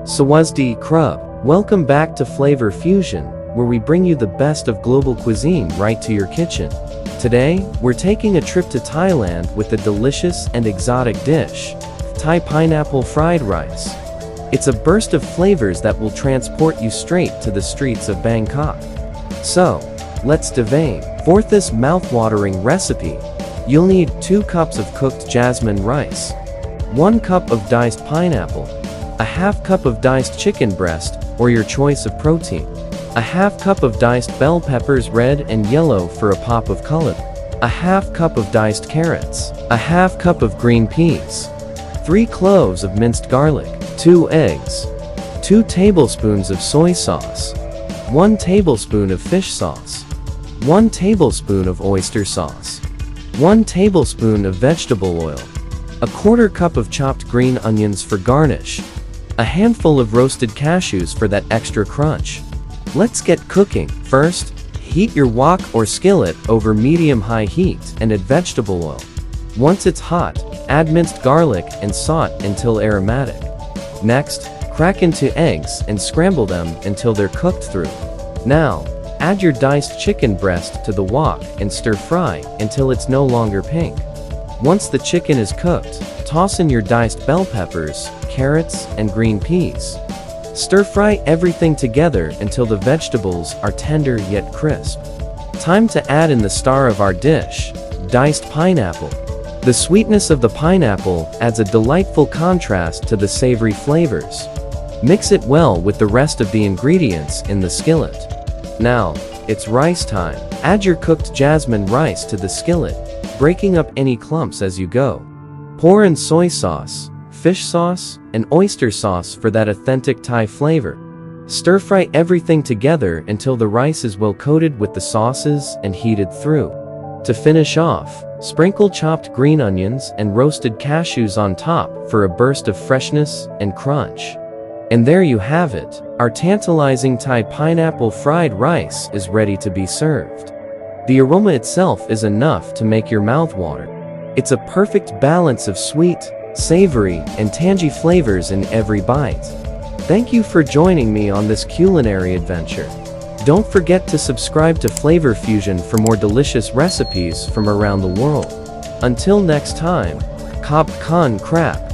Sawasdee Krub. Welcome back to Flavor Fusion, where we bring you the best of global cuisine right to your kitchen. Today, we're taking a trip to Thailand with a delicious and exotic dish, Thai pineapple fried rice. It's a burst of flavors that will transport you straight to the streets of Bangkok. So, let's dive for this mouth-watering recipe. You'll need 2 cups of cooked jasmine rice, 1 cup of diced pineapple, a half cup of diced chicken breast, or your choice of protein, a half cup of diced bell peppers red and yellow for a pop of color, a half cup of diced carrots, a half cup of green peas, 3 cloves of minced garlic, 2 eggs, 2 tablespoons of soy sauce, 1 tablespoon of fish sauce, 1 tablespoon of oyster sauce, 1 tablespoon of vegetable oil, a quarter cup of chopped green onions for garnish, a handful of roasted cashews for that extra crunch. Let's get cooking. First, heat your wok or skillet over medium-high heat and add vegetable oil. Once it's hot, add minced garlic and saute until aromatic. Next, crack into eggs and scramble them until they're cooked through. Now, add your diced chicken breast to the wok and stir-fry until it's no longer pink. Once the chicken is cooked, toss in your diced bell peppers, carrots, and green peas. Stir-fry everything together until the vegetables are tender yet crisp. Time to add in the star of our dish, diced pineapple. The sweetness of the pineapple adds a delightful contrast to the savory flavors. Mix it well with the rest of the ingredients in the skillet. Now, it's rice time. Add your cooked jasmine rice to the skillet, breaking up any clumps as you go. Pour in soy sauce, fish sauce, and oyster sauce for that authentic Thai flavor. Stir-fry everything together until the rice is well coated with the sauces and heated through. To finish off, sprinkle chopped green onions and roasted cashews on top for a burst of freshness and crunch. And there you have it, our tantalizing Thai pineapple fried rice is ready to be served. The aroma itself is enough to make your mouth water. It's a perfect balance of sweet, savory, and tangy flavors in every bite. Thank you for joining me on this culinary adventure. Don't forget to subscribe to Flavor Fusion for more delicious recipes from around the world. Until next time, Kop Kon Krap.